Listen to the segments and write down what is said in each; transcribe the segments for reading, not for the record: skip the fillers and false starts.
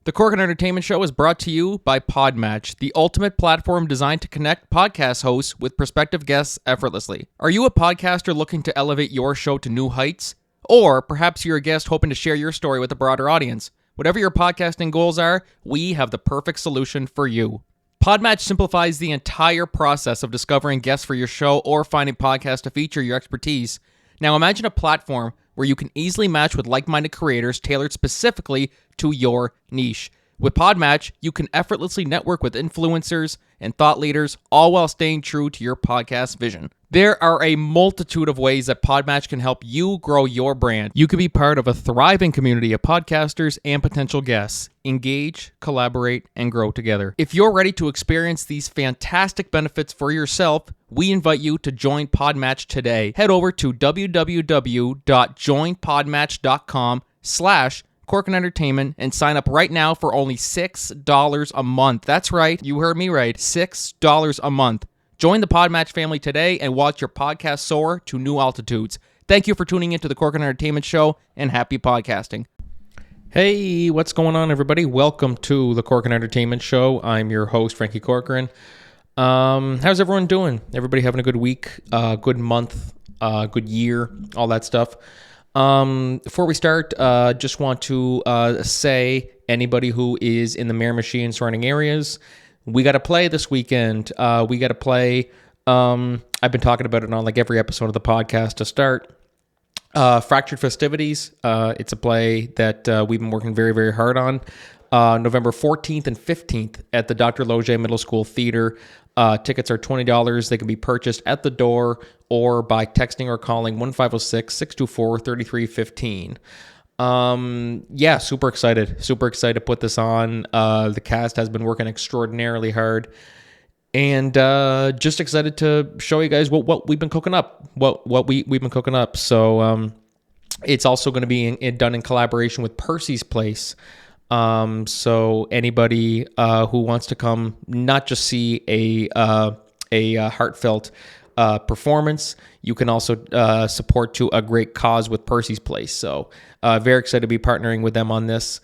The Corkin Entertainment Show is brought to you by Podmatch, the ultimate platform designed to connect podcast hosts with prospective guests effortlessly. Are you a podcaster looking to elevate your show to new heights? Or perhaps you're a guest hoping to share your story with a broader audience. Whatever your podcasting goals are, we have the perfect solution for you. Podmatch simplifies the entire process of discovering guests for your show or finding podcasts to feature your expertise. Now imagine a platform where you can easily match with like-minded creators tailored specifically to your niche. With Podmatch, you can effortlessly network with influencers and thought leaders, all while staying true to your podcast vision. There are a multitude of ways that Podmatch can help you grow your brand. You can be part of a thriving community of podcasters and potential guests. Engage, collaborate, and grow together. If you're ready to experience these fantastic benefits for yourself, we invite you to join Podmatch today. Head over to www.joinpodmatch.com/Corkin Entertainment and sign up right now for only $6 a month. That's right, you heard me right, $6 a month. Join the Podmatch family today and watch your podcast soar to new altitudes. Thank you for tuning into the Corkin Entertainment Show, and happy podcasting. Hey, what's going on, everybody? Welcome to the Corkin Entertainment Show. I'm your host, Frankie Corcoran. How's everyone doing? Everybody having a good week, good month, good year, all that stuff. Before we start, just want to say, anybody who is in the Mare Machine surrounding areas, we got to play this weekend. We got to play. I've been talking about it on like every episode of the podcast to start. Fractured Festivities. It's a play that we've been working very, very hard on. November 14th and 15th at the Dr. Loge Middle School Theater. Tickets are $20. They can be purchased at the door or by texting or calling 1-506-624-3315. Yeah, super excited to put this on. The cast has been working extraordinarily hard, and just excited to show you guys what we've been cooking up, what we've been cooking up. So it's also going to be done in collaboration with Percy's Place. So anybody who wants to come, not just see a heartfelt performance, you can also support to a great cause with Percy's Place. So very excited to be partnering with them on this.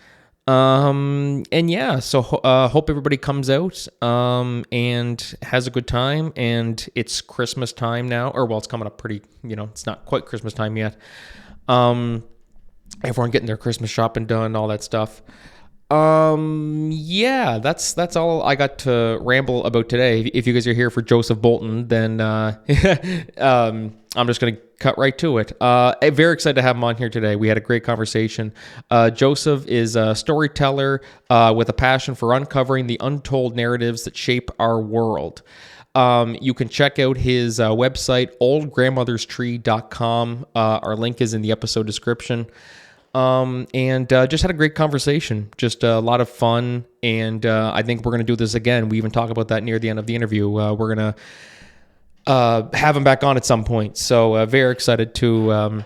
And yeah, so hope everybody comes out and has a good time. And it's Christmas time now, or well, it's coming up pretty, it's not quite Christmas time yet. Everyone getting their Christmas shopping done, all that stuff. Yeah, that's all I got to ramble about today. If you guys are here for Joseph Bolton, then I'm just going to cut right to it. Very excited to have him on here today. We had a great conversation. Joseph is a storyteller with a passion for uncovering the untold narratives that shape our world. You can check out his website, oldgrandmotherstree.com. Our link is in the episode description. And just had a great conversation, just a lot of fun, and I think we're going to do this again. We even talk about that near the end of the interview. We're going to have him back on at some point, so very excited to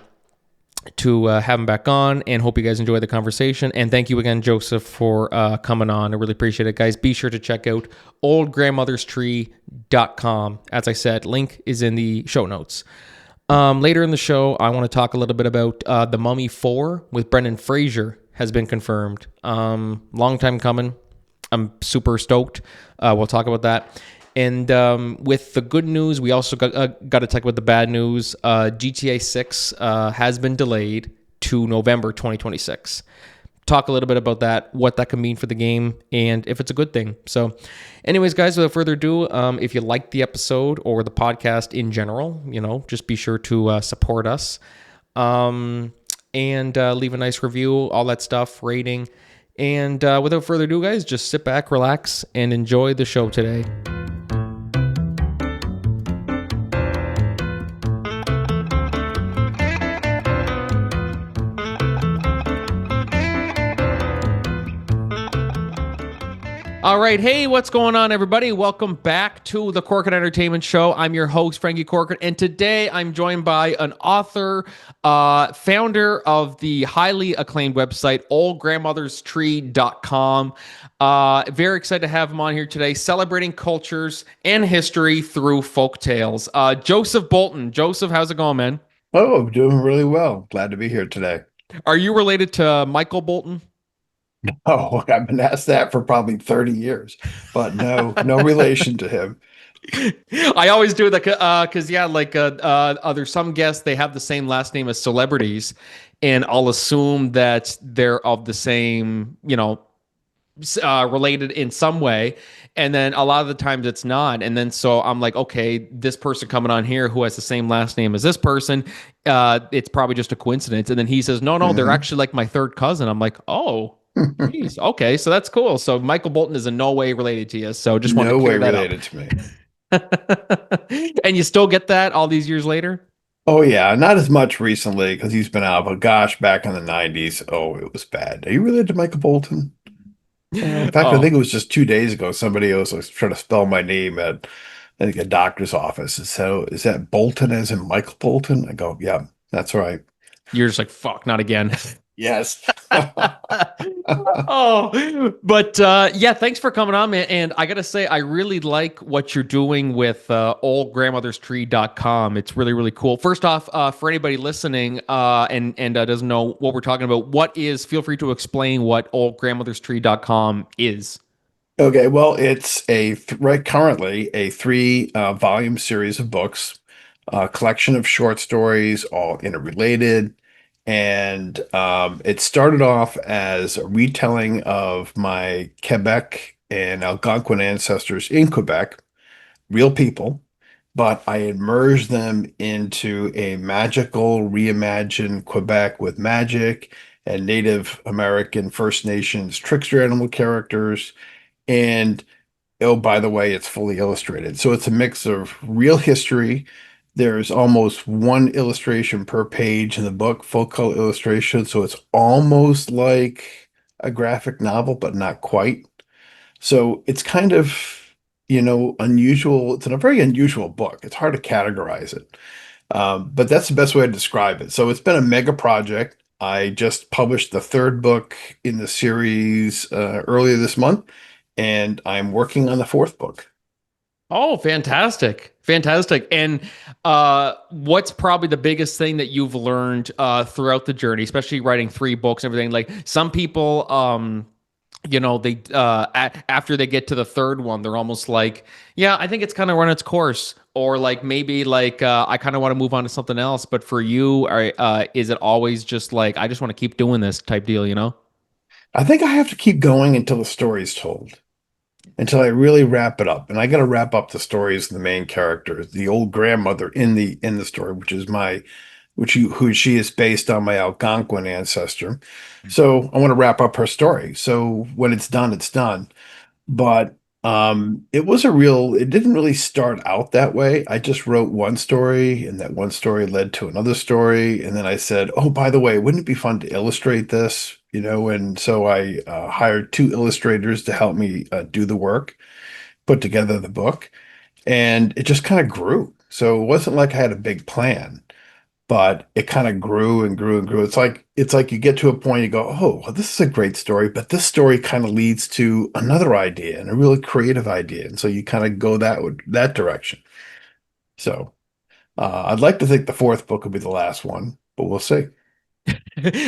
have him back on, and hope you guys enjoy the conversation. And thank you again, Joseph, for coming on. I really appreciate it, guys. Be sure to check out oldgrandmotherstree.com. As I said, link is in the show notes. Later in the show, I want to talk a little bit about The Mummy 4 with Brendan Fraser has been confirmed. Long time coming. I'm super stoked. We'll talk about that. And with the good news, we also got to talk about the bad news. GTA 6 has been delayed to November 2026. Talk a little bit about that, what that can mean for the game, and if it's a good thing. So anyways, guys, without further ado, if you liked the episode or the podcast in general, just be sure to support us and leave a nice review, all that stuff, rating. And without further ado, guys, just sit back, relax, and enjoy the show today. All right. Hey, what's going on, everybody? Welcome back to the Corkin Entertainment Show. I'm your host, Frankie Corcoran, and today I'm joined by an author, founder of the highly acclaimed website, oldgrandmotherstree.com. Very excited to have him on here today, celebrating cultures and history through folk tales. Joseph Bolton. Joseph, how's it going, man? Oh, I'm doing really well. Glad to be here today. Are you related to Michael Bolton? Oh, I've been asked that for probably 30 years, but no, no relation to him. I always do that because yeah, like there's some guests they have the same last name as celebrities, and I'll assume that they're of the same, related in some way. And then a lot of the times it's not. And then so I'm like, okay, this person coming on here who has the same last name as this person, it's probably just a coincidence. And then he says, no, no, they're Hmm. actually like my third cousin. I'm like, oh, geez, okay, so that's cool. So Michael Bolton is in no way related to you. So just wanted to No way clear that up. related to me. And you still get that all these years later? Oh yeah, not as much recently because he's been out, but gosh, back in the 90s, oh, it was bad. Are you related to Michael Bolton? In fact, I think Oh, it was just 2 days ago, somebody else was trying to spell my name at, I think, a doctor's office. So is that Bolton as in Michael Bolton? I go, yeah, that's right. you're just like, fuck, not again. Yes. Oh, but yeah, thanks for coming on, man. And I gotta say, I really like what you're doing with oldgrandmotherstree.com. It's really, really cool. First off, for anybody listening and doesn't know what we're talking about, feel free to explain what oldgrandmotherstree.com is. Okay, well, it's right currently a three volume series of books, a collection of short stories, all interrelated. And it started off as a retelling of my Quebec and Algonquin ancestors in Quebec, real people, but I had merged them into a magical, reimagined Quebec with magic and Native American First Nations trickster animal characters. And oh, by the way, it's fully illustrated. So it's a mix of real history. There's almost one illustration per page in the book, full color illustration. So it's almost like a graphic novel, but not quite. So it's kind of, unusual. It's in a very unusual book. It's hard to categorize it. But that's the best way to describe it. So it's been a mega project. I just published the third book in the series earlier this month, and I'm working on the fourth book. Oh, fantastic. Fantastic. And what's probably the biggest thing that you've learned throughout the journey, especially writing three books and everything? Like some people, they after they get to the third one, they're almost like, yeah, I think it's kind of run its course. Or like maybe like I kind of want to move on to something else. But for you, is it always just like I just want to keep doing this type deal, you know? I think I have to keep going until the story's told, until I really wrap it up. And I got to wrap up the stories of the main characters, the old grandmother in the story, which is who she is based on my Algonquin ancestor. So I want to wrap up her story. So when it's done, it's done. But it didn't really start out that way. I just wrote one story, and that one story led to another story. And then I said, oh, by the way, wouldn't it be fun to illustrate this? And so I hired two illustrators to help me do the work, put together the book, and it just kind of grew. So it wasn't like I had a big plan, but it kind of grew and grew and grew. It's like you get to a point you go, oh, well, this is a great story, but this story kind of leads to another idea and a really creative idea, and so you kind of go that direction. So I'd like to think the fourth book will be the last one, but we'll see.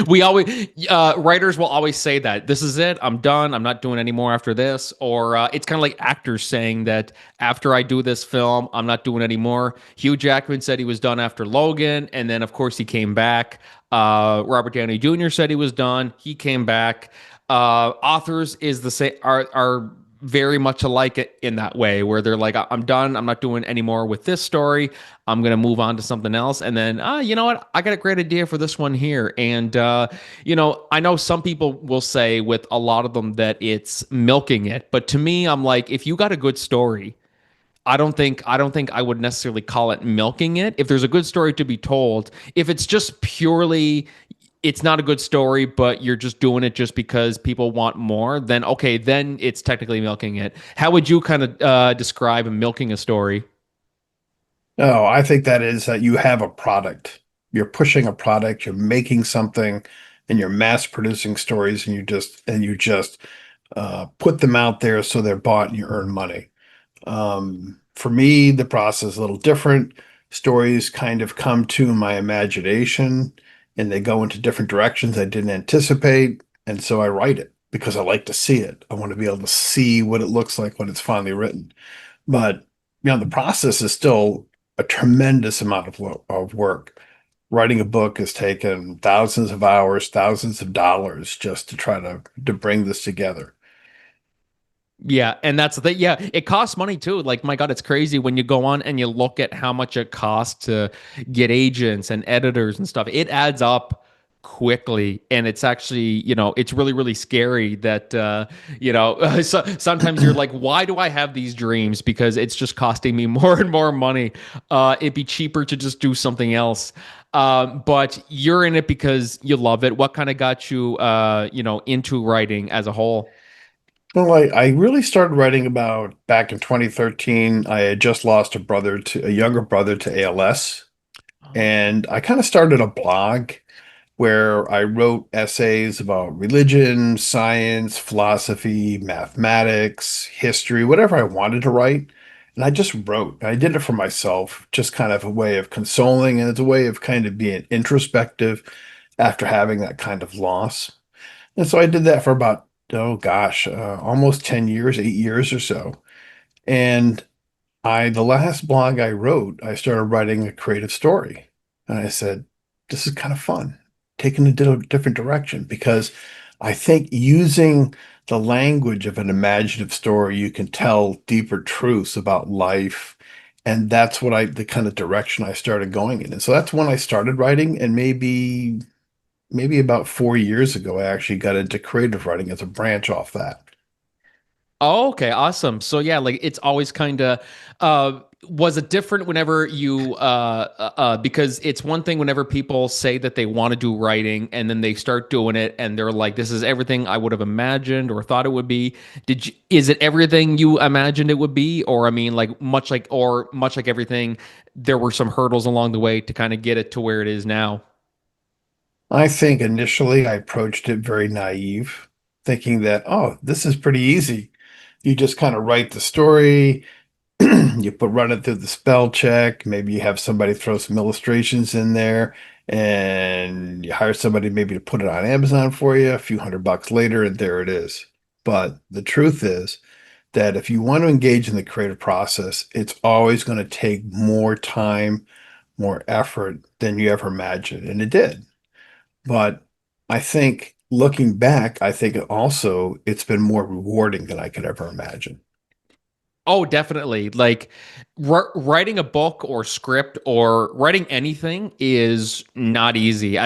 We always writers will always say that this is it, I'm done, I'm not doing any more after this. Or it's kind of like actors saying that after I do this film I'm not doing any more. Hugh Jackman said he was done after Logan, and then of course he came back. Robert Downey Jr. said he was done, he came back. Authors is the same, are very much alike in that way, where they're like, I'm done, I'm not doing any more with this story, I'm gonna move on to something else. And then you know what, I got a great idea for this one here. And I know some people will say with a lot of them that it's milking it, but to me I'm like, if you got a good story, I don't think I would necessarily call it milking it. If there's a good story to be told, if it's just purely, it's not a good story, but you're just doing it just because people want more, then okay, then it's technically milking it. How would you kind of describe milking a story? No, I think that is that you have a product. You're pushing a product, you're making something, and you're mass producing stories, and you just put them out there so they're bought and you earn money. For me, the process is a little different. Stories kind of come to my imagination and they go into different directions I didn't anticipate. And so I write it. because I like to see it. I want to be able to see what it looks like when it's finally written. But the process is still a tremendous amount of work. Writing a book has taken thousands of hours, thousands of dollars just to try to bring this together. Yeah, and that's the thing. Yeah, it costs money too. Like, my God, it's crazy when you go on and you look at how much it costs to get agents and editors and stuff. It adds up quickly, and it's actually, it's really, really scary that, so, sometimes you're like, why do I have these dreams? Because it's just costing me more and more money. It'd be cheaper to just do something else. But you're in it because you love it. What kind of got you, into writing as a whole? Well, I really started writing about back in 2013. I had just lost a younger brother to ALS. And I kind of started a blog where I wrote essays about religion, science, philosophy, mathematics, history, whatever I wanted to write. And I just wrote. I did it for myself, just kind of a way of consoling, and it's a way of kind of being introspective after having that kind of loss. And so I did that for about, oh gosh, almost 10 years, 8 years or so. And the last blog I wrote, I started writing a creative story. And I said, this is kind of fun, taking a different direction, because I think using the language of an imaginative story, you can tell deeper truths about life. And that's the kind of direction I started going in. And so that's when I started writing. And maybe about 4 years ago, I actually got into creative writing as a branch off that. Oh, okay, awesome. So yeah, like it's always kind of was it different whenever you because it's one thing whenever people say that they want to do writing and then they start doing it and they're like, this is everything I would have imagined or thought it would be. Is it everything you imagined it would be? Or I mean, like much like everything, there were some hurdles along the way to kind of get it to where it is now. I think initially I approached it very naive, thinking that, oh, this is pretty easy. You just kind of write the story, run it through the spell check, maybe you have somebody throw some illustrations in there, and you hire somebody maybe to put it on Amazon for you, a few $100 later, and there it is. But the truth is that if you want to engage in the creative process, it's always going to take more time, more effort than you ever imagined. And it did. But I think looking back, I think also it's been more rewarding than I could ever imagine. Oh, definitely. Like writing a book or script or writing anything is not easy.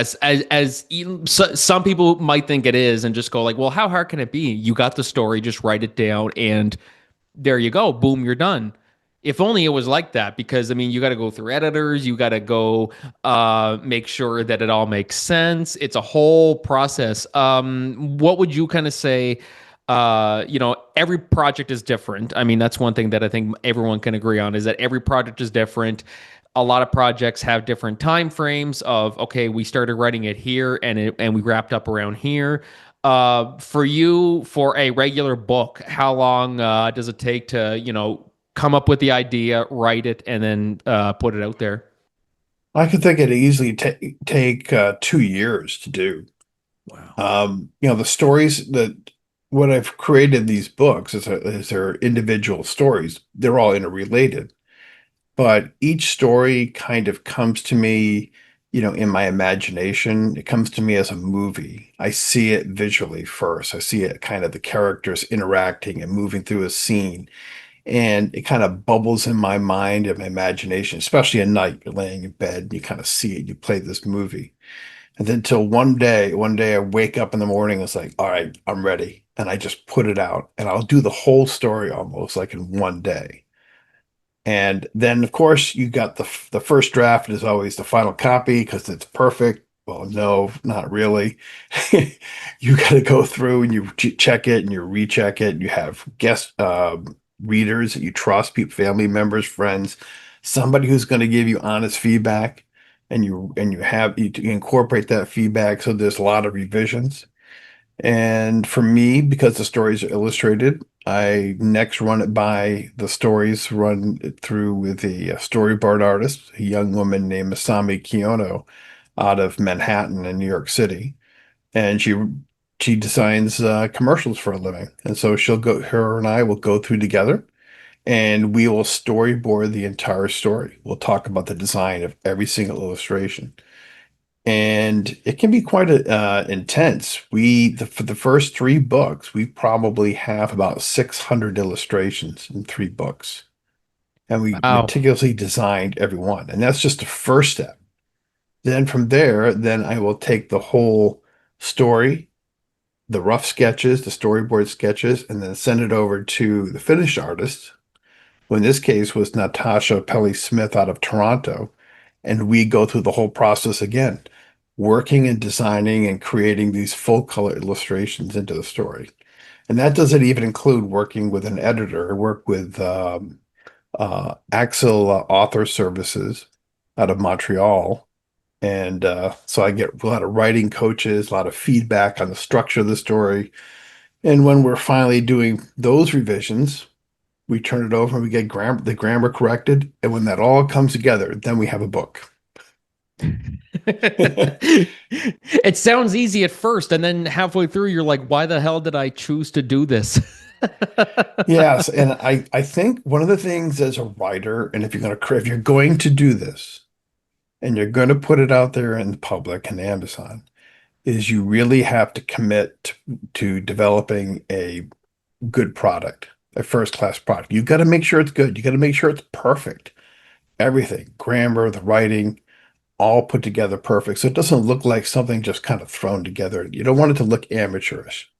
Some people might think it is and just go like, "Well, how hard can it be? You got the story, just write it down and there you go. Boom, you're done." If only it was like that, because I mean, you got to go through editors, you got to go make sure that it all makes sense. It's a whole process. What would you kind of say? Every project is different. I mean, that's one thing that I think everyone can agree on is that every project is different. A lot of projects have different time frames of, okay, we started writing it here and we wrapped up around here. For you, for a regular book, how long does it take to, come up with the idea, write it, and then put it out there? I could think it'd easily take 2 years to do. Wow. The stories that what I've created these books is they're individual stories. They're all interrelated, but each story kind of comes to me, in my imagination. It comes to me as a movie. I see it visually first. I see it kind of the characters interacting and moving through a scene. And it kind of bubbles in my mind and my imagination, especially at night. You're laying in bed, and you kind of see it. You play this movie. And then till one day I wake up in the morning, it's like, all right, I'm ready. And I just put it out and I'll do the whole story almost like in one day. And then, of course, you got the first draft is always the final copy because it's perfect. Well, no, not really. You got to go through and you check it and you recheck it. You have guest readers that you trust, people, family members, friends, somebody who's going to give you honest feedback, and you incorporate that feedback. So there's a lot of revisions. And for me, because the stories are illustrated, I next run it by the stories, run it through with a storyboard artist, a young woman named Masami Kiyono out of Manhattan in New York City. And she She designs commercials for a living. And so her and I will go through together and we will storyboard the entire story. We'll talk about the design of every single illustration. And it can be quite intense. For the first three books, we probably have about 600 illustrations in three books. And we Wow. meticulously designed every one. And that's just the first step. Then from there, then I will take the whole story, the rough sketches, the storyboard sketches, and then send it over to the finished artist, who in this case was Natasha Pelly Smith out of Toronto. And we go through the whole process again, working and designing and creating these full color illustrations into the story. And that doesn't even include working with an editor. I work with Axel Author Services out of Montreal. And so I get a lot of writing coaches, a lot of feedback on the structure of the story. And when we're finally doing those revisions, we turn it over and we get the grammar corrected. And when that all comes together, then we have a book. It sounds easy at first, and then halfway through, you're like, why the hell did I choose to do this? Yes, and I think one of the things as a writer, and if you're going to do this and you're going to put it out there in the public and Amazon, is you really have to commit to developing a good product, a first-class product. You've got to make sure it's good. You got to make sure it's perfect. Everything, grammar, the writing, all put together perfect. So it doesn't look like something just kind of thrown together. You don't want it to look amateurish.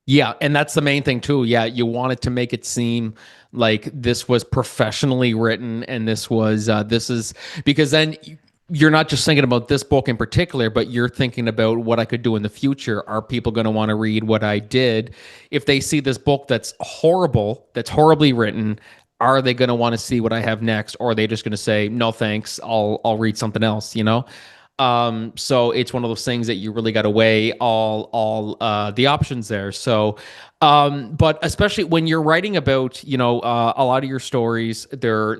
Yeah, and that's the main thing too. Yeah, you wanted to make it seem like this was professionally written, and this is because then you're not just thinking about this book in particular, but you're thinking about what I could do in the future. Are people going to want to read what I did? If they see this book that's horrible, that's horribly written, are they going to want to see what I have next, or are they just going to say no thanks? I'll read something else. So it's one of those things that you really got to weigh all the options there. So, but especially when you're writing about, a lot of your stories, they're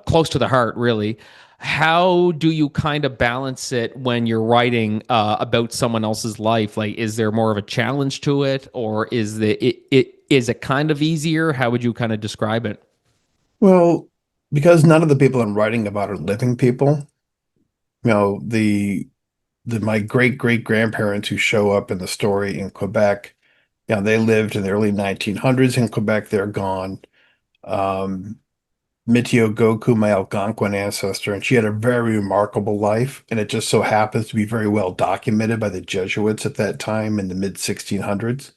close to the heart, really. How do you kind of balance it when you're writing about someone else's life? Like, is there more of a challenge to it, or is it kind of easier? How would you kind of describe it? Well, because none of the people I'm writing about are living people, the my great grandparents who show up in the story in Quebec, they lived in the early 1900s in Quebec. They're gone. Um, Mitio Goku, my Algonquin ancestor, and she had a very remarkable life, and it just so happens to be very well documented by the Jesuits at that time in the mid 1600s.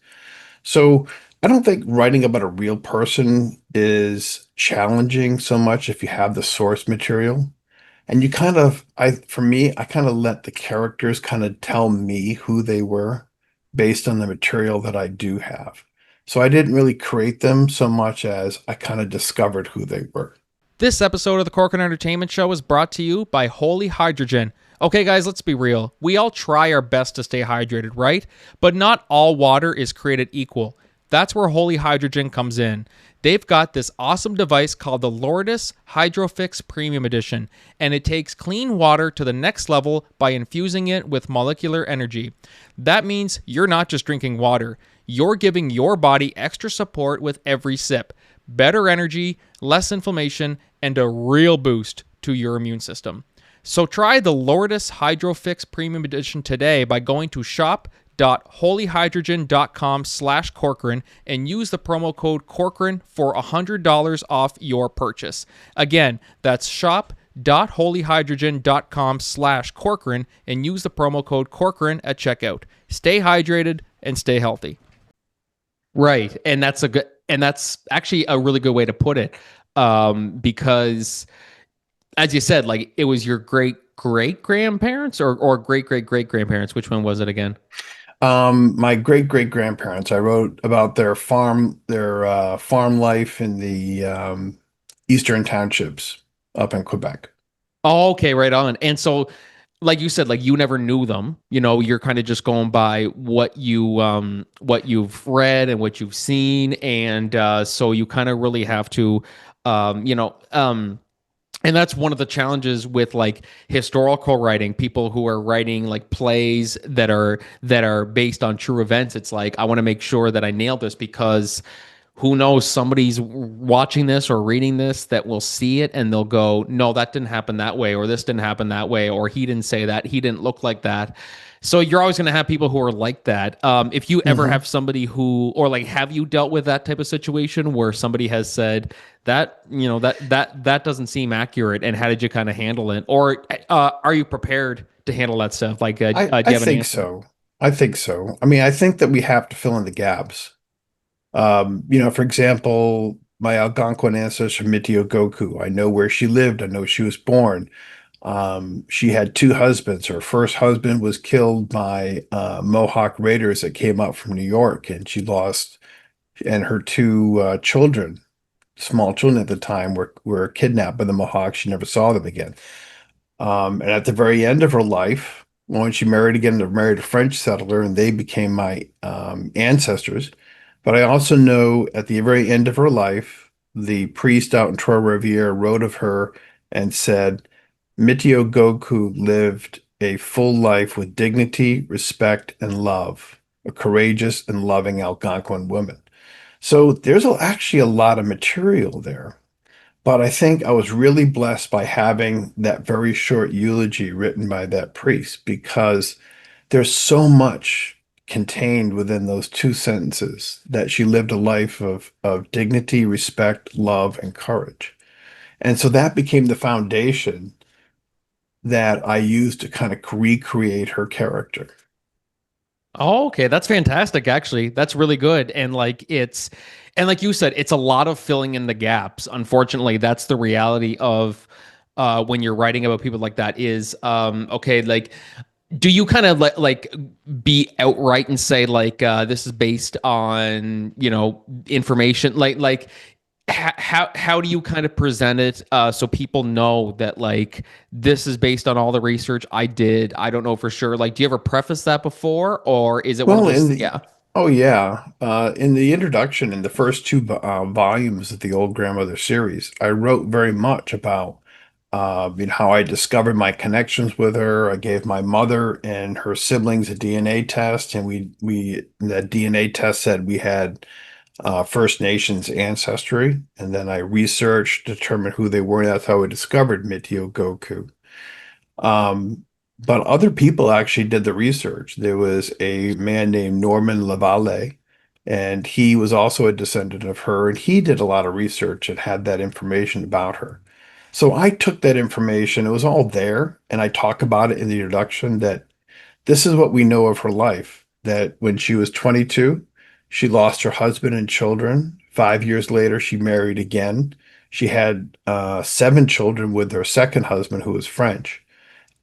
So I don't think writing about a real person is challenging so much if you have the source material. And for me, I kind of let the characters kind of tell me who they were based on the material that I do have. So I didn't really create them so much as I kind of discovered who they were. This episode of the Corcoran Entertainment Show is brought to you by Holy Hydrogen. Okay, guys, let's be real. We all try our best to stay hydrated, right? But not all water is created equal. That's where Holy Hydrogen comes in. They've got this awesome device called the Lourdes Hydrofix Premium Edition, and it takes clean water to the next level by infusing it with molecular energy. That means you're not just drinking water, you're giving your body extra support with every sip, better energy, less inflammation, and a real boost to your immune system. So try the Lourdes Hydrofix Premium Edition today by going to shop.holyhydrogen.com/Corcoran and use the promo code Corcoran for $100 off your purchase. Again, that's shop.holyhydrogen.com/Corcoran and use the promo code Corcoran at checkout. Stay hydrated and stay healthy. Right, and that's actually a really good way to put it, because as you said, like it was your great grandparents or great grandparents. Which one was it again? My great grandparents, I wrote about their farm life in the eastern townships up in Quebec. Oh, okay, right on. And so, like you said, like you never knew them. You're kind of just going by what you've read and what you've seen, and so you kind of really have to, um, you know, um, And that's one of the challenges with like historical writing, people who are writing like plays that are based on true events. It's like I want to make sure that I nail this, because who knows, somebody's watching this or reading this that will see it and they'll go, no, that didn't happen that way, or this didn't happen that way, or he didn't say that, he didn't look like that. So you're always going to have people who are like that. If you ever Hmm. have somebody who, or like, have you dealt with that type of situation where somebody has said that, that doesn't seem accurate, and how did you kind of handle it? Or are you prepared to handle that stuff? Like, do I you have an think answer? so. I think so. I mean, I think that we have to fill in the gaps. For example, my Algonquin ancestor Mitio Goku. I know where she lived. I know she was born. She had two husbands. Her first husband was killed by Mohawk raiders that came up from New York, and she lost, and her two children, small children at the time, were kidnapped by the Mohawks. She never saw them again. And at the very end of her life, when she married again, married a French settler, and they became my ancestors. But I also know at the very end of her life, the priest out in Trois-Rivières wrote of her and said, Mitio Goku lived a full life with dignity, respect, and love, a courageous and loving Algonquin woman. So there's actually a lot of material there. But I think I was really blessed by having that very short eulogy written by that priest, because there's so much contained within those two sentences, that she lived a life of dignity, respect, love, and courage. And so that became the foundation that I used to kind of recreate her character. Oh, okay. That's fantastic, actually. That's really good. And like you said, it's a lot of filling in the gaps. Unfortunately, that's the reality of when you're writing about people like that is, okay, like, do you kind of be outright and say like, this is based on, information like, how do you kind of present it so people know that like this is based on all the research I did? I don't know for sure. Like, do you ever preface that before, or is it one of Well, those? Yeah. oh yeah, in the introduction, in the first two volumes of the Old Grandmother series, I wrote very much about, how I discovered my connections with her. I gave my mother and her siblings a DNA test, and we that DNA test said we had First Nations ancestry, and then I researched, determined who they were, and that's how I discovered Mitio Goku. Um, but other people actually did the research. There was a man named Norman Lavalle, and he was also a descendant of her, and he did a lot of research and had that information about her. So I took that information, it was all there, and I talk about it in the introduction, that this is what we know of her life, that when she was 22, she lost her husband and children. 5 years later, she married again. She had seven children with her second husband, who was French.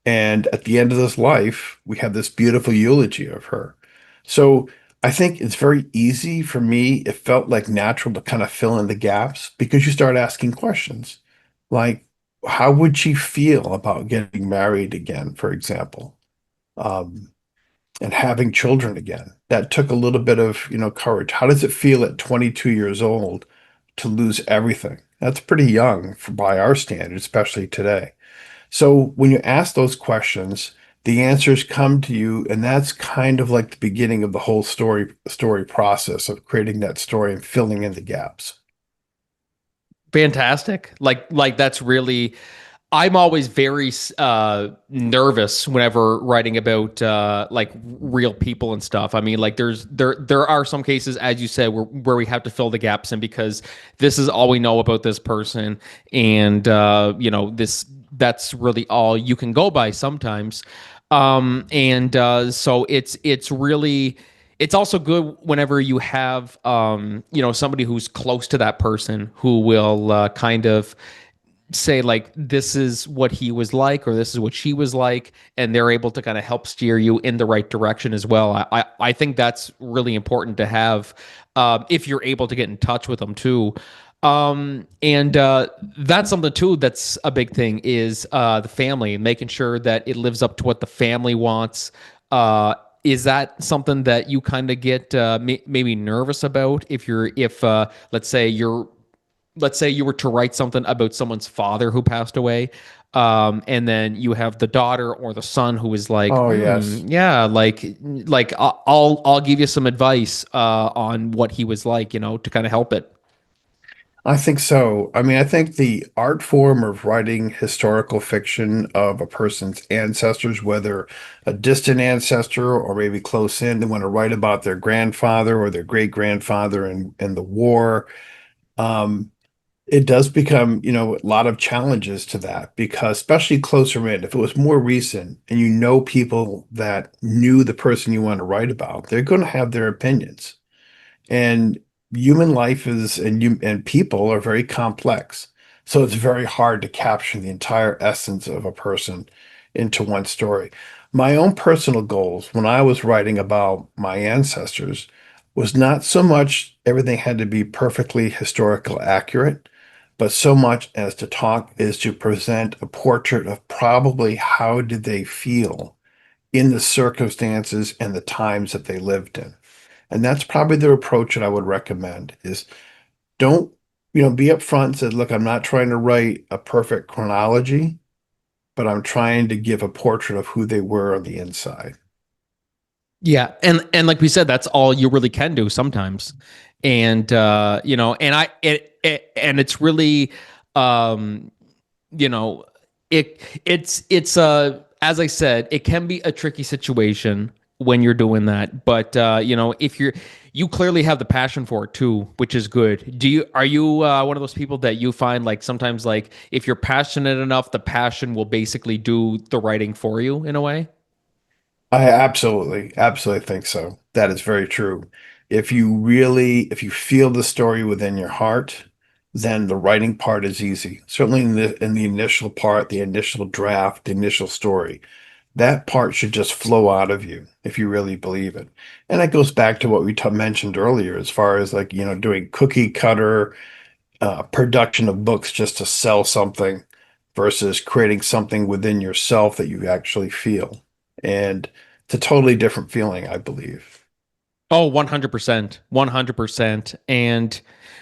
And at the end of this life, we have this beautiful eulogy of her. So I think it's very easy for me. It felt like natural to kind of fill in the gaps, because you start asking questions like, how would she feel about getting married again, for example, um, and having children again? That took a little bit of, courage. How does it feel at 22 years old to lose everything? That's pretty young by our standards, especially today. So when you ask those questions, the answers come to you, and that's kind of like the beginning of the whole story process of creating that story and filling in the gaps. Fantastic. Like that's really, I'm always very nervous whenever writing about like real people and stuff. I mean, like there are some cases, as you said, where we have to fill the gaps in, because this is all we know about this person, and this, that's really all you can go by sometimes. And so it's really, it's also good whenever you have somebody who's close to that person who will kind of say like, this is what he was like, or this is what she was like, and they're able to kind of help steer you in the right direction as well. I think that's really important to have, if you're able to get in touch with them too. And that's something too that's a big thing, is the family, making sure that it lives up to what the family wants. Is that something that you kind of get maybe nervous about, if let's say you're let's say you were to write something about someone's father who passed away, and then you have the daughter or the son who is like, Oh, yes. yeah, like I'll give you some advice on what he was like, to kind of help it. I think so. I mean, I think the art form of writing historical fiction of a person's ancestors, whether a distant ancestor or maybe close in, they want to write about their grandfather or their great grandfather in the war. Um, it does become, a lot of challenges to that because especially closer in, if it was more recent and you know people that knew the person you want to write about, they're going to have their opinions. And human life and people are very complex. So it's very hard to capture the entire essence of a person into one story. My own personal goals when I was writing about my ancestors was not so much everything had to be perfectly historical accurate, but so much as to talk is to present a portrait of probably how did they feel in the circumstances and the times that they lived in. And that's probably the approach that I would recommend is don't, be upfront and say, look, I'm not trying to write a perfect chronology, but I'm trying to give a portrait of who they were on the inside. Yeah, and like we said, that's all you really can do sometimes, and and it's really, um, you know, it's as I said, it can be a tricky situation when you're doing that, but if you clearly have the passion for it too, which is good. Are you one of those people that you find like sometimes like if you're passionate enough, the passion will basically do the writing for you in a way? I absolutely think so. That is very true. If you feel the story within your heart, then the writing part is easy. Certainly in the initial part, the initial draft, the initial story. That part should just flow out of you if you really believe it. And that goes back to what we mentioned earlier, as far as like, doing cookie cutter production of books just to sell something versus creating something within yourself that you actually feel. And it's a totally different feeling, I believe. Oh, 100%. 100%. And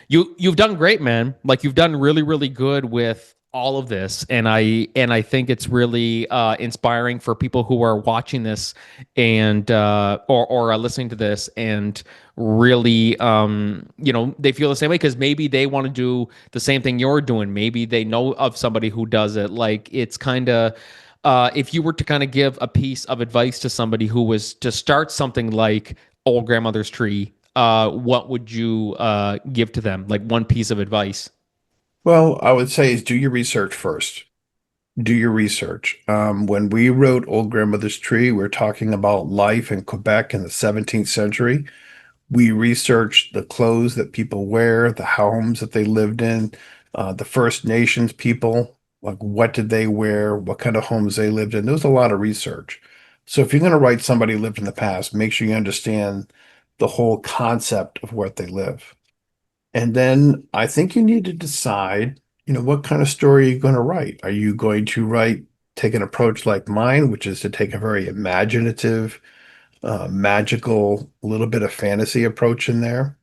you've done great, man. Like you've done really, really good with all of this. And I think it's really inspiring for people who are watching this and or are listening to this and really they feel the same way because maybe they want to do the same thing you're doing. Maybe they know of somebody who does it. Like it's kind of if you were to kind of give a piece of advice to somebody who was to start something like Old Grandmother's Tree, what would you give to them? Like one piece of advice? Well, I would say is do your research first. Do your research. When we wrote Old Grandmother's Tree, we're talking about life in Quebec in the 17th century. We researched the clothes that people wear, the homes that they lived in, the First Nations people, like what did they wear, what kind of homes they lived in. There was a lot of research. So if you're going to write somebody who lived in the past, make sure you understand the whole concept of where they live. And then I think you need to decide, what kind of story you're going to write. Are you going to take an approach like mine, which is to take a very imaginative, magical, little bit of fantasy approach in there?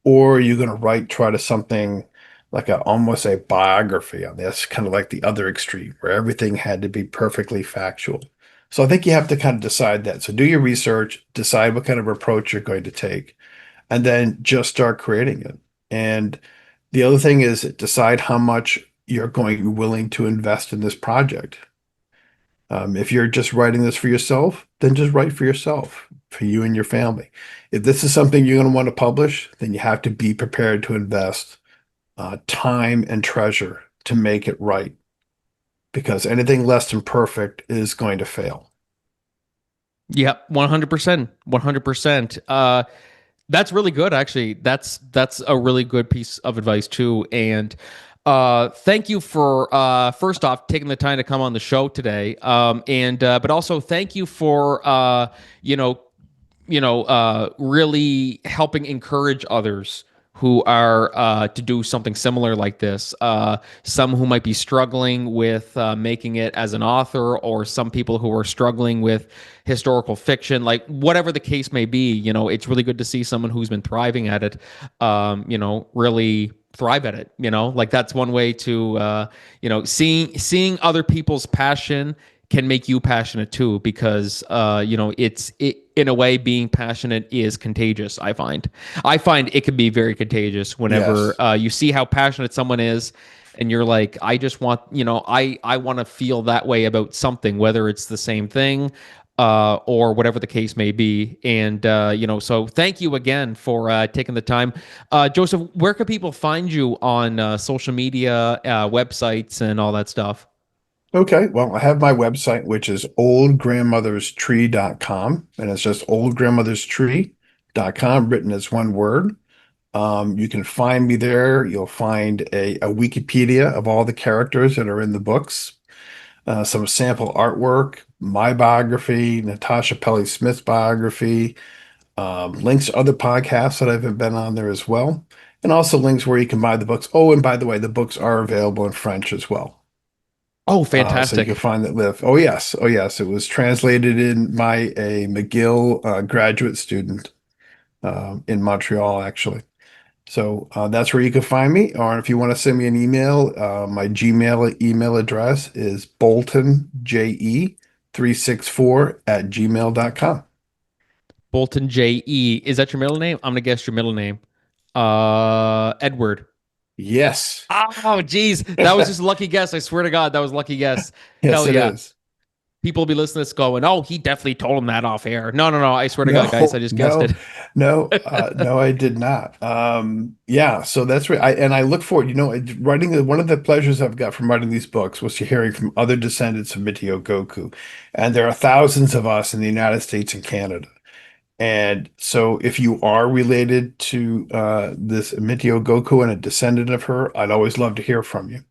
Or are you going to try to something like almost a biography on this, kind of like the other extreme, where everything had to be perfectly factual? So I think you have to kind of decide that. So do your research, decide what kind of approach you're going to take, and then just start creating it. And the other thing is decide how much you're going to be willing to invest in this project. If you're just writing this for yourself, then just write for yourself, for you and your family. If this is something you're going to want to publish, then you have to be prepared to invest time and treasure to make it right, because anything less than perfect is going to fail. Yep, 100%. 100%. That's really good, actually. That's a really good piece of advice too. And thank you for first off taking the time to come on the show today. And but also thank you for really helping encourage others who are to do something similar like this. Some who might be struggling with making it as an author, or some people who are struggling with historical fiction, like whatever the case may be. It's really good to see someone who's been thriving at it. Really. thrive at it. Like that's one way to seeing other people's passion can make you passionate too, because in a way, being passionate is contagious. I find it can be very contagious whenever Yes. you see how passionate someone is, and you're like, I just want, I want to feel that way about something, whether it's the same thing, or whatever the case may be. And, so thank you again for taking the time. Joseph, where can people find you on social media, websites, and all that stuff? Okay. Well, I have my website, which is oldgrandmotherstree.com, and it's just oldgrandmotherstree.com, written as one word. You can find me there. You'll find a Wikipedia of all the characters that are in the books, some sample artwork, my biography, Natasha Pelley Smith's biography, links to other podcasts that I've been on there as well, and also links where you can buy the books. Oh, and by the way, the books are available in French as well. Oh, So you can fantastic. find that live. Oh yes, oh yes. It was translated in my a McGill graduate student in Montreal, actually. So that's where you can find me. Or if you want to send me an email, my Gmail email address is boltonje364 at gmail.com. Bolton J.E. Is that your middle name? I'm going to guess your middle name. Edward. Yes. Oh, geez. That was just a lucky guess. I swear to God, that was a lucky guess. Yes, Hell it yeah. is. People will be listening to this going, oh, he definitely told him that off air. No, no, no. I swear to God, guys, I No, just guessed no, it. no, I did not. Yeah, so that's right. I look forward, writing one of the pleasures I've got from writing these books was to hearing from other descendants of Mitio Goku. And there are thousands of us in the United States and Canada. And so if you are related to this Mitio Goku and a descendant of her, I'd always love to hear from you.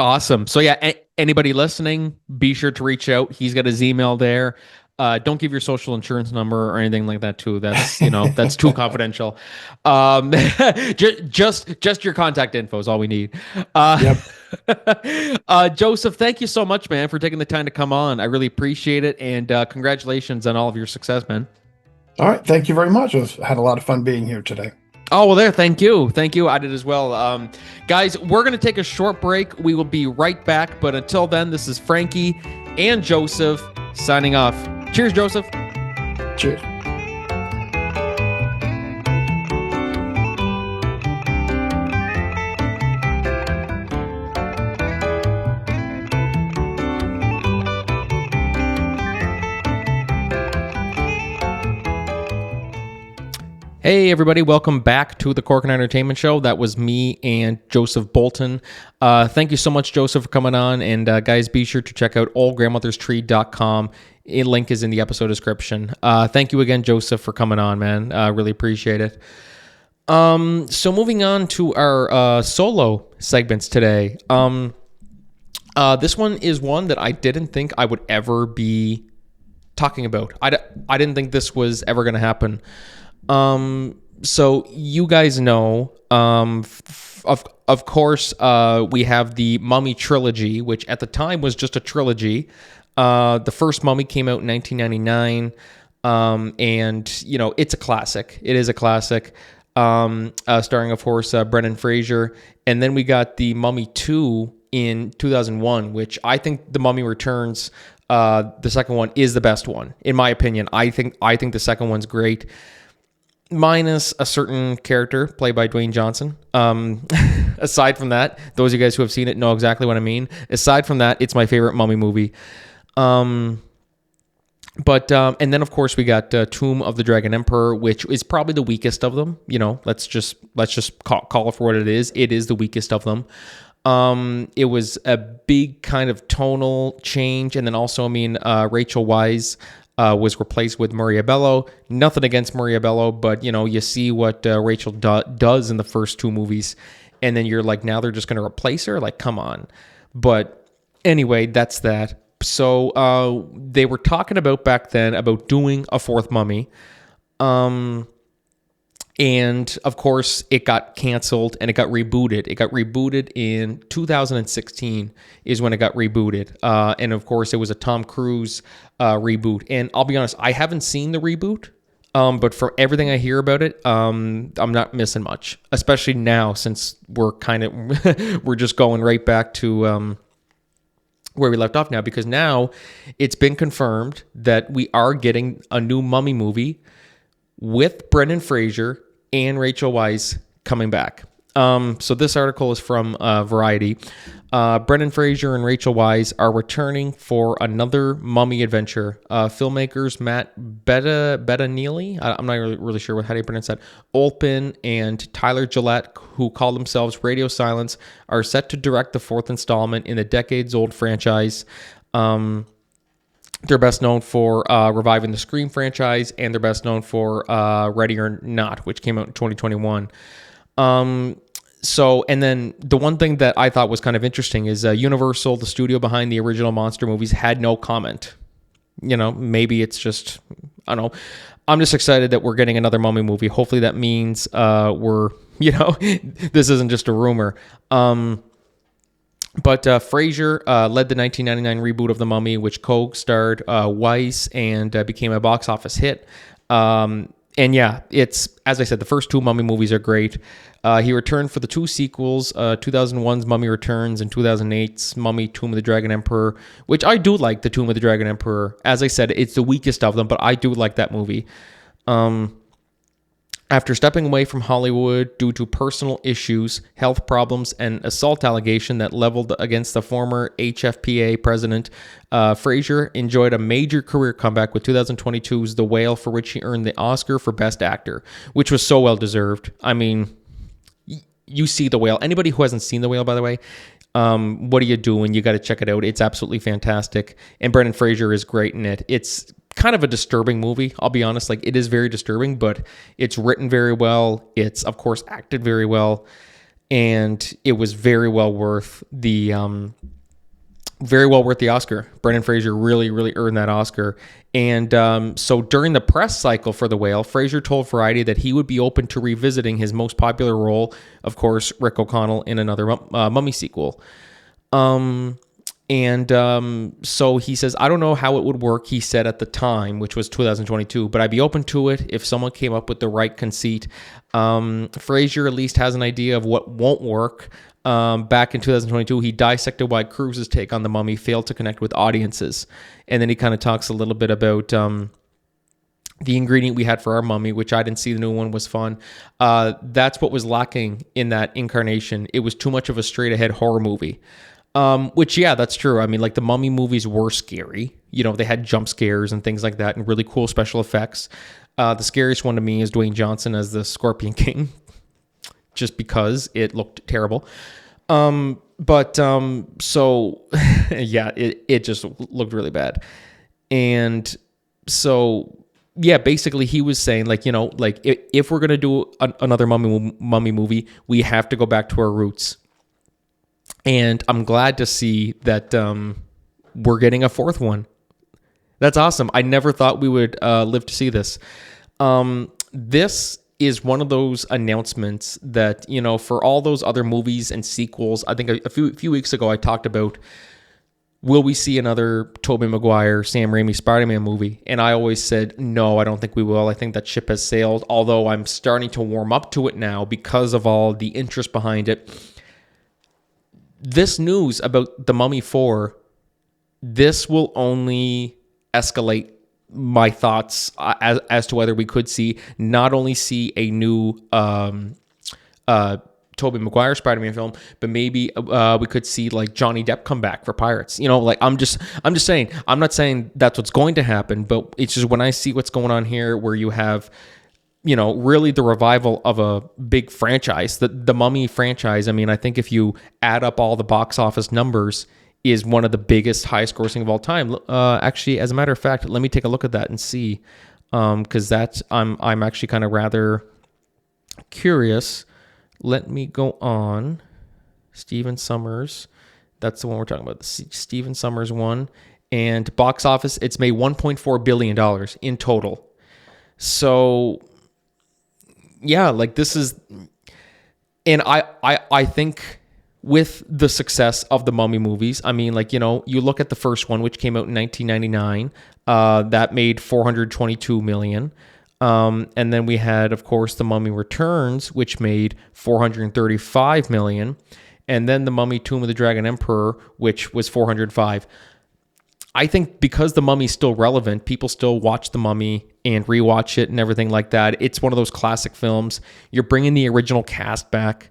Awesome. So yeah, anybody listening, be sure to reach out. He's got his email there. Don't give your social insurance number or anything like that too. That's too confidential. Um, just your contact info is all we need. Yep. Joseph, thank you so much, man, for taking the time to come on. I really appreciate it, and congratulations on all of your success, man. All right. Thank you very much. I had a lot of fun being here today. Oh, well, there. Thank you. Thank you. I did as well. Guys, we're going to take a short break. We will be right back. But until then, this is Frankie and Joseph signing off. Cheers, Joseph. Cheers. Hey, everybody. Welcome back to the Corkin Entertainment Show. That was me and Joseph Bolton. Thank you so much, Joseph, for coming on. And guys, be sure to check out oldgrandmotherstree.com. A link is in the episode description. Thank you again, Joseph, for coming on, man. Really appreciate it. So moving on to our solo segments today. This one is one that I didn't think I would ever be talking about. I didn't think this was ever going to happen. So you guys know, of course, we have the Mummy trilogy, which at the time was just a trilogy. The first Mummy came out in 1999. And it's a classic. It is a classic. Starring, of course, Brendan Fraser. And then we got the Mummy 2 in 2001, which I think The Mummy Returns, the second one, is the best one. In my opinion, I think the second one's great. Minus a certain character played by Dwayne Johnson. Aside from that, those of you guys who have seen it know exactly what I mean. Aside from that, it's my favorite Mummy movie. And then of course we got Tomb of the Dragon Emperor, which is probably the weakest of them. Let's just call it for what it is. It is the weakest of them. It was a big kind of tonal change, and then also, Rachel Weisz was replaced with Maria Bello. Nothing against Maria Bello, but you see what Rachel does in the first two movies, and then you're like, now they're just going to replace her? Like, come on. But anyway, that's that. So they were talking about back then about doing a fourth Mummy. And of course, it got canceled and it got rebooted. It got rebooted in 2016 is when it got rebooted. And of course, it was a Tom Cruise reboot. And I'll be honest, I haven't seen the reboot. But from everything I hear about it, I'm not missing much, especially now since we're we're just going right back to where we left off now, because now it's been confirmed that we are getting a new Mummy movie with Brendan Fraser and Rachel Weisz coming back. So this article is from Variety. Brendan Fraser and Rachel Weisz are returning for another Mummy adventure. Filmmakers Matt Bettinelli, I'm not really sure how do you pronounce that, Olpin and Tyler Gillette, who call themselves Radio Silence, are set to direct the fourth installment in the decades-old franchise. They're best known for reviving the Scream franchise, and they're best known for Ready or Not, which came out in 2021. And then the one thing that I thought was kind of interesting is Universal, the studio behind the original monster movies, had no comment. Maybe it's just, I don't know. I'm just excited that we're getting another Mummy movie. Hopefully that means we're, this isn't just a rumor. But Fraser led the 1999 reboot of The Mummy, which co-starred Weisz and became a box office hit. And yeah, it's, as I said, the first two Mummy movies are great. He returned for the two sequels, 2001's Mummy Returns and 2008's Mummy Tomb of the Dragon Emperor, which I do like, the Tomb of the Dragon Emperor. As I said, it's the weakest of them, but I do like that movie. After stepping away from Hollywood due to personal issues, health problems, and assault allegation that leveled against the former HFPA president, Fraser enjoyed a major career comeback with 2022's The Whale, for which he earned the Oscar for Best Actor, which was so well deserved. I mean, you see The Whale. Anybody who hasn't seen The Whale, by the way, what are you doing? You got to check it out. It's absolutely fantastic. And Brendan Fraser is great in it. It's kind of a disturbing movie, I'll be honest. Like, it is very disturbing, but it's written very well. It's, of course, acted very well. And it was very well worth the Oscar. Brendan Fraser really, really earned that Oscar. And so during the press cycle for The Whale, Fraser told Variety that he would be open to revisiting his most popular role, of course, Rick O'Connell, in another Mummy sequel. So he says, I don't know how it would work, he said at the time, which was 2022, but I'd be open to it if someone came up with the right conceit. Fraser at least has an idea of what won't work. Back in 2022, he dissected why Cruise's take on The Mummy failed to connect with audiences. And then he kind of talks a little bit about the ingredient we had for our Mummy, which I didn't see the new one was fun. That's what was lacking in that incarnation. It was too much of a straight-ahead horror movie. Which, yeah, that's true. I mean, like, the Mummy movies were scary. They had jump scares and things like that and really cool special effects. The scariest one to me is Dwayne Johnson as the Scorpion King, just because it looked terrible. So, yeah, it just looked really bad. And so, yeah, basically he was saying, like, if we're going to do another Mummy movie, we have to go back to our roots. And I'm glad to see that we're getting a fourth one. That's awesome. I never thought we would live to see this. This is one of those announcements that, for all those other movies and sequels, I think a few weeks ago I talked about, will we see another Tobey Maguire, Sam Raimi Spider-Man movie? And I always said, no, I don't think we will. I think that ship has sailed, although I'm starting to warm up to it now because of all the interest behind it. This news about The Mummy 4, this will only escalate my thoughts as to whether we could not only see a new Tobey Maguire Spider-Man film, but maybe we could see, like, Johnny Depp come back for Pirates. I'm just saying, I'm not saying that's what's going to happen, but it's just when I see what's going on here, where you have, really the revival of a big franchise, the Mummy franchise. I mean, I think if you add up all the box office numbers, is one of the biggest, highest grossing of all time. Actually, as a matter of fact, let me take a look at that and see, because I'm actually kind of rather curious. Let me go on. Stephen Sommers, that's the one we're talking about. The Stephen Sommers one, and box office, it's made $1.4 billion in total. So, yeah, like, this is, and I think with the success of the Mummy movies, I mean, like, you look at the first one, which came out in 1999, that made $422 million. And then we had, of course, The Mummy Returns, which made 435 million, and then The Mummy: Tomb of the Dragon Emperor, which was 405. I think because The Mummy's still relevant, people still watch The Mummy and rewatch it and everything like that. It's one of those classic films. You're bringing the original cast back.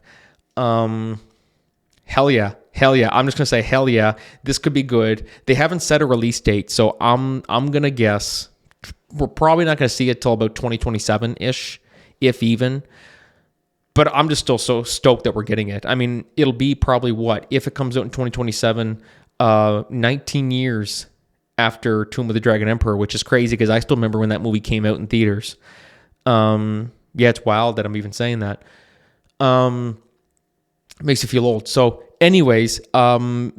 Hell yeah. I'm just gonna say hell yeah. This could be good. They haven't set a release date, so I'm gonna guess we're probably not gonna see it till about 2027 ish, if even. But I'm just still so stoked that we're getting it. I mean, it'll be probably what, if it comes out in 2027, 19 years after Tomb of the Dragon Emperor, which is crazy because I still remember when that movie came out in theaters. Yeah, it's wild that I'm even saying that. It makes you feel old. So anyways,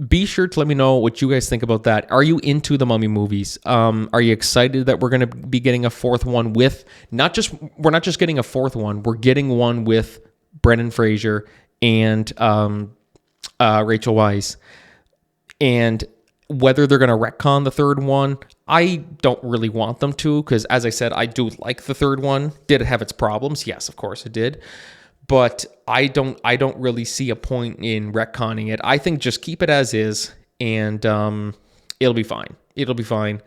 be sure to let me know what you guys think about that. Are you into the Mummy movies? Are you excited that we're going to be getting a fourth one with we're not just getting a fourth one, we're getting one with Brendan Fraser and Rachel Weisz. And whether they're going to retcon the third one, I don't really want them to, because as I said, I do like the third one. Did it have its problems? Yes, of course it did. But I don't really see a point in retconning it. I think just keep it as is, and it'll be fine. It'll be fine.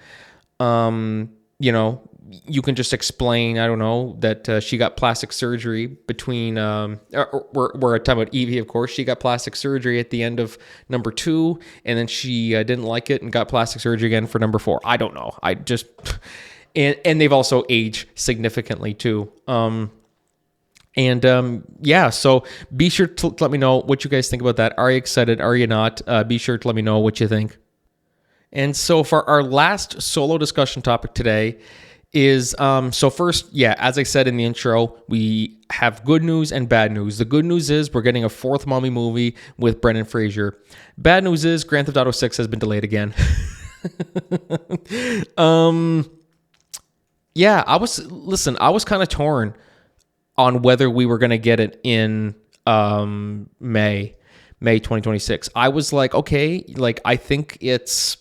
You can just explain, I don't know, that she got plastic surgery between, we're talking about Evie, of course. She got plastic surgery at the end of number 2, and then she didn't like it and got plastic surgery again for number 4. I don't know. I just, and they've also aged significantly too. Yeah, so be sure to let me know what you guys think about that. Are you excited? Are you not? Be sure to let me know what you think. And so for our last solo discussion topic today is, so first, yeah, as I said in the intro, we have good news and bad news. The good news is we're getting a fourth Mummy movie with Brendan Fraser. Bad news is Grand Theft Auto 6 has been delayed again. Yeah, I was kind of torn on whether we were going to get it in May 2026. I was like, okay, like I think it's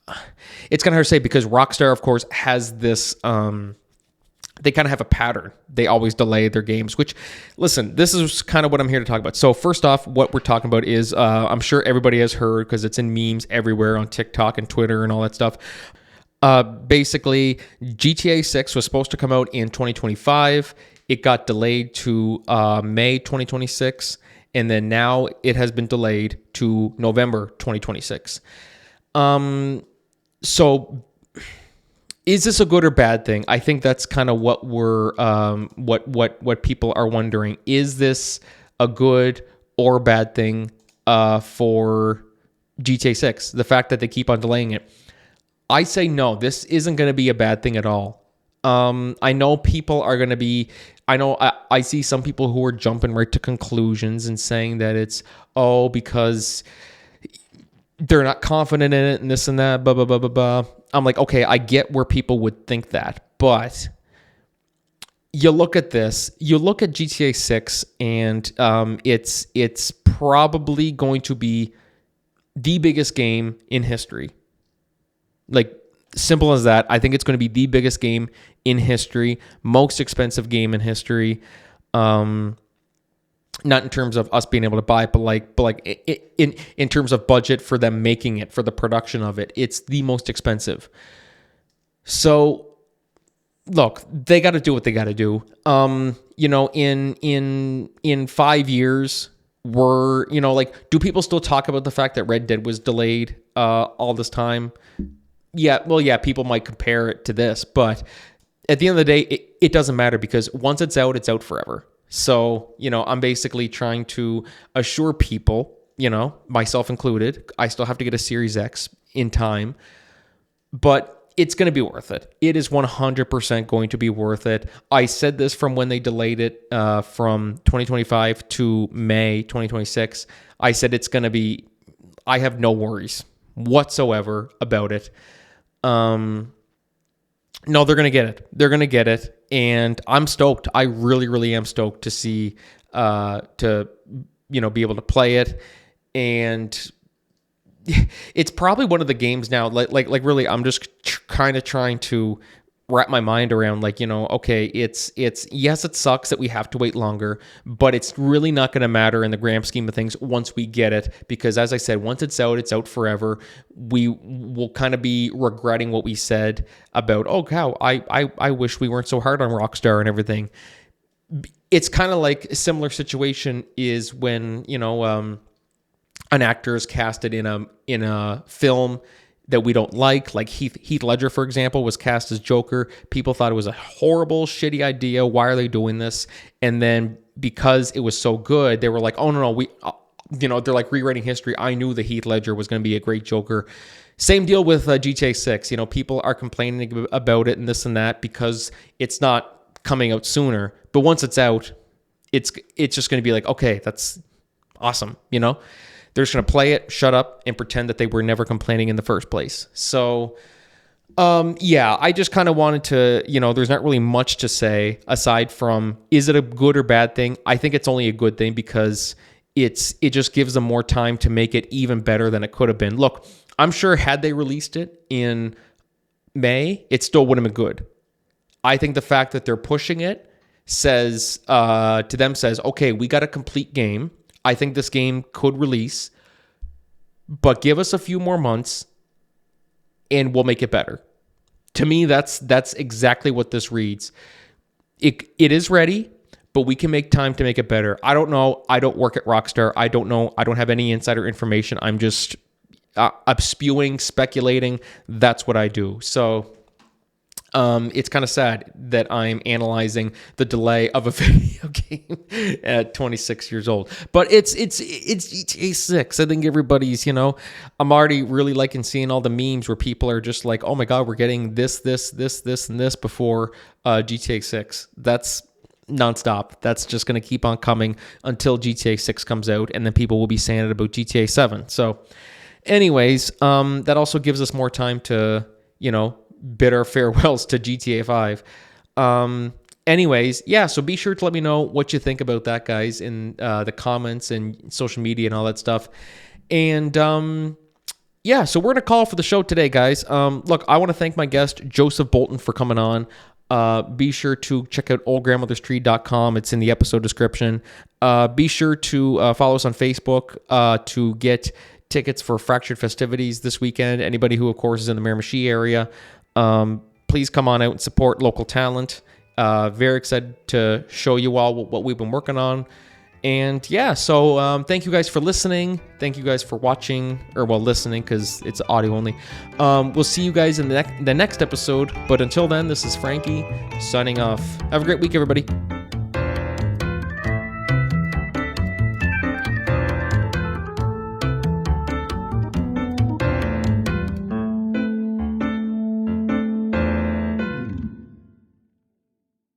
kind of hard to say because Rockstar, of course, has this, they kind of have a pattern. They always delay their games, which, listen, this is kind of what I'm here to talk about. So first off, what we're talking about is, I'm sure everybody has heard because it's in memes everywhere on TikTok and Twitter and all that stuff. Basically, GTA 6 was supposed to come out in 2025. It got delayed to May 2026, and then now it has been delayed to November 2026. So is this a good or bad thing? I think that's kind of what we're what people are wondering. Is this a good or bad thing for GTA 6? The fact that they keep on delaying it. I say no, this isn't going to be a bad thing at all. I know people are going to be, I see some people who are jumping right to conclusions and saying that it's, because they're not confident in it and this and that, blah, blah, blah, blah, blah. I'm like, okay, I get where people would think that, but you look at this, you look at GTA 6 and it's probably going to be the biggest game in history. Like, simple as that. I think it's going to be the biggest game in history, most expensive game in history. Not in terms of us being able to buy it, but in terms of budget for them making it, for the production of it, it's the most expensive. So, look, they got to do what they got to do. In 5 years, do people still talk about the fact that Red Dead was delayed all this time? Yeah, well, yeah, people might compare it to this, but at the end of the day, it doesn't matter because once it's out forever. So, I'm basically trying to assure people, myself included, I still have to get a Series X in time, but it's going to be worth it. It is 100% going to be worth it. I said this from when they delayed it from 2025 to May 2026. I said it's going to be, I have no worries whatsoever about it. No, they're going to get it. They're going to get it. And I'm stoked. I really, really am stoked to see, be able to play it. And it's probably one of the games now, like really, I'm just kind of trying to wrap my mind around, like, okay, it's yes, it sucks that we have to wait longer, but it's really not going to matter in the grand scheme of things once we get it, because as I said, once it's out forever. We will kind of be regretting what we said about, oh cow, I wish we weren't so hard on Rockstar and everything. It's kind of like a similar situation is when, an actor is casted in a film that we don't like Heath Ledger, for example, was cast as Joker. People thought it was a horrible, shitty idea. Why are they doing this? And then because it was so good, they were like, oh, no, they're like rewriting history. I knew that Heath Ledger was going to be a great Joker. Same deal with GTA 6. People are complaining about it and this and that because it's not coming out sooner. But once it's out, it's just going to be like, okay, that's awesome, They're just going to play it, shut up, and pretend that they were never complaining in the first place. So, I just kind of wanted to, there's not really much to say aside from, is it a good or bad thing? I think it's only a good thing because it just gives them more time to make it even better than it could have been. Look, I'm sure had they released it in May, it still wouldn't have been good. I think the fact that they're pushing it says, okay, we got a complete game. I think this game could release, but give us a few more months and we'll make it better. To me, that's exactly what this reads. It is ready, but we can make time to make it better. I don't know. I don't work at Rockstar. I don't know. I don't have any insider information. I'm just I'm spewing, speculating. That's what I do. So it's kind of sad that I'm analyzing the delay of a video game at 26 years old. But it's GTA 6. I think everybody's, I'm already really liking seeing all the memes where people are just like, oh my God, we're getting this, and this before GTA 6. That's nonstop. That's just going to keep on coming until GTA 6 comes out, and then people will be saying it about GTA 7. So anyways, that also gives us more time to, bid our farewells to GTA 5. Anyways, so be sure to let me know what you think about that, guys, in the comments and social media and all that stuff. And so we're going to call for the show today, guys. Look, I want to thank my guest, Joseph Bolton, for coming on. Be sure to check out oldgrandmotherstree.com. It's in the episode description. Be sure to follow us on Facebook to get tickets for Fractured Festivities this weekend. Anybody who, of course, is in the Miramichi area, please come on out and support local talent. Very excited to show you all what we've been working on. And so thank you guys for listening. Thank you guys for watching, or listening, because it's audio only. We'll see you guys in the next episode. But until then, this is Frankie signing off. Have a great week, everybody.